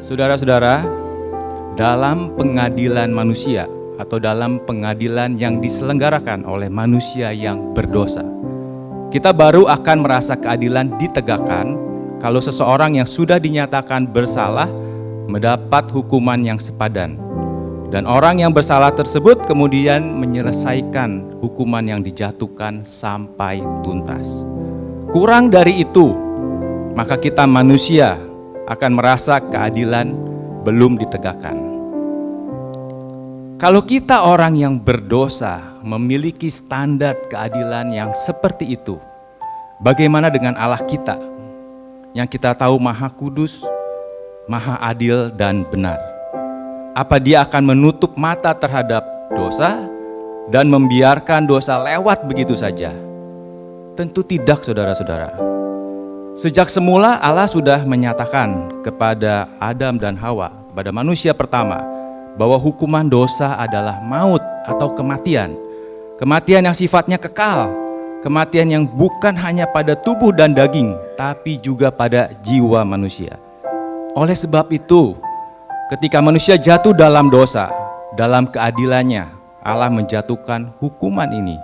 Saudara-saudara, dalam pengadilan manusia atau dalam pengadilan yang diselenggarakan oleh manusia yang berdosa, kita baru akan merasa keadilan ditegakkan kalau seseorang yang sudah dinyatakan bersalah mendapat hukuman yang sepadan. Dan orang yang bersalah tersebut kemudian menyelesaikan hukuman yang dijatuhkan sampai tuntas. Kurang dari itu, maka kita manusia akan merasa keadilan belum ditegakkan. Kalau kita orang yang berdosa memiliki standar keadilan yang seperti itu, bagaimana dengan Allah kita yang kita tahu Maha Kudus, Maha Adil dan benar? Apa Dia akan menutup mata terhadap dosa dan membiarkan dosa lewat begitu saja? Tentu tidak, saudara-saudara. Sejak semula Allah sudah menyatakan kepada Adam dan Hawa, pada manusia pertama, bahwa hukuman dosa adalah maut atau kematian. Kematian yang sifatnya kekal, kematian yang bukan hanya pada tubuh dan daging, tapi juga pada jiwa manusia. Oleh sebab itu, ketika manusia jatuh dalam dosa, dalam keadilannya, Allah menjatuhkan hukuman ini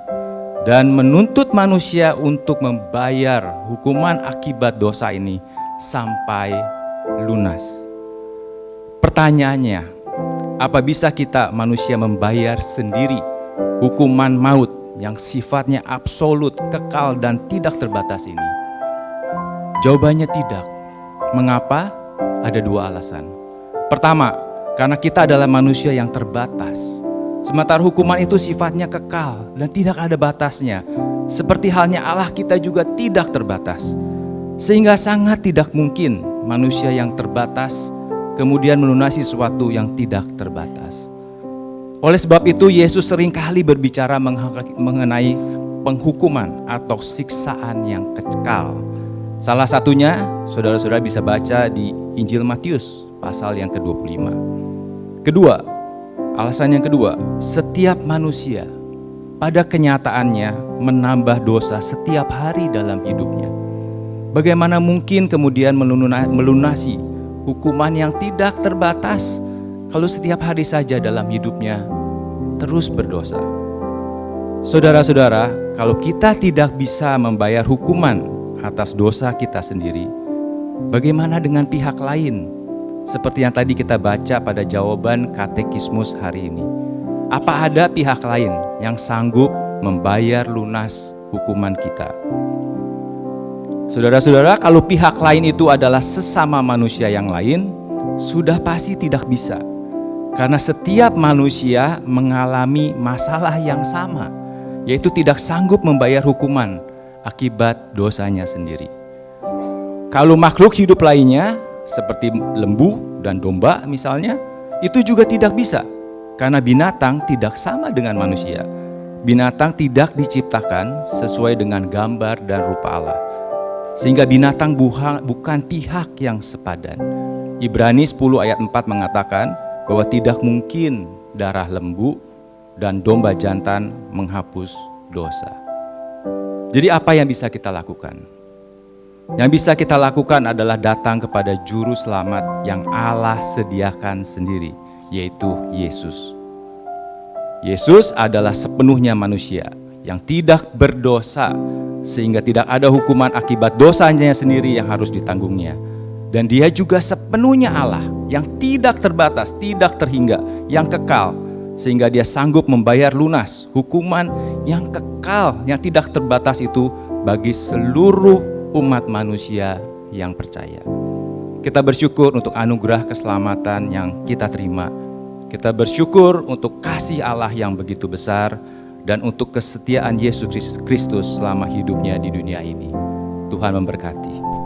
dan menuntut manusia untuk membayar hukuman akibat dosa ini sampai lunas. Pertanyaannya, apa bisa kita manusia membayar sendiri hukuman maut yang sifatnya absolut, kekal dan tidak terbatas ini? Jawabannya tidak. Mengapa? Ada dua alasan. Pertama, karena kita adalah manusia yang terbatas. Sementara hukuman itu sifatnya kekal dan tidak ada batasnya. Seperti halnya Allah, kita juga tidak terbatas. Sehingga sangat tidak mungkin manusia yang terbatas kemudian melunasi sesuatu yang tidak terbatas. Oleh sebab itu Yesus seringkali berbicara mengenai penghukuman atau siksaan yang kekal. Salah satunya saudara-saudara bisa baca di Injil Matius pasal yang ke-25. Kedua, alasan yang kedua, setiap manusia pada kenyataannya menambah dosa setiap hari dalam hidupnya. Bagaimana mungkin kemudian melunasi hukuman yang tidak terbatas kalau setiap hari saja dalam hidupnya terus berdosa? Saudara-saudara, kalau kita tidak bisa membayar hukuman atas dosa kita sendiri, bagaimana dengan pihak lain? Seperti yang tadi kita baca pada jawaban katekismus hari ini. Apa ada pihak lain yang sanggup membayar lunas hukuman kita? Saudara-saudara, kalau pihak lain itu adalah sesama manusia yang lain, sudah pasti tidak bisa. Karena setiap manusia mengalami masalah yang sama, yaitu tidak sanggup membayar hukuman akibat dosanya sendiri. Kalau makhluk hidup lainnya, seperti lembu dan domba misalnya, itu juga tidak bisa. Karena binatang tidak sama dengan manusia. Binatang tidak diciptakan sesuai dengan gambar dan rupa Allah. Sehingga binatang bukan pihak yang sepadan. Ibrani 10 ayat 4 mengatakan bahwa tidak mungkin darah lembu dan domba jantan menghapus dosa. Jadi apa yang bisa kita lakukan? Yang bisa kita lakukan adalah datang kepada juru selamat yang Allah sediakan sendiri, yaitu Yesus. Yesus adalah sepenuhnya manusia yang tidak berdosa, sehingga tidak ada hukuman akibat dosanya sendiri yang harus ditanggungnya. Dan Dia juga sepenuhnya Allah yang tidak terbatas, tidak terhingga, yang kekal, sehingga Dia sanggup membayar lunas hukuman yang kekal, yang tidak terbatas itu bagi seluruh umat manusia yang percaya. Kita bersyukur untuk anugerah keselamatan yang kita terima. Kita bersyukur untuk kasih Allah yang begitu besar dan untuk kesetiaan Yesus Kristus selama hidupnya di dunia ini. Tuhan memberkati.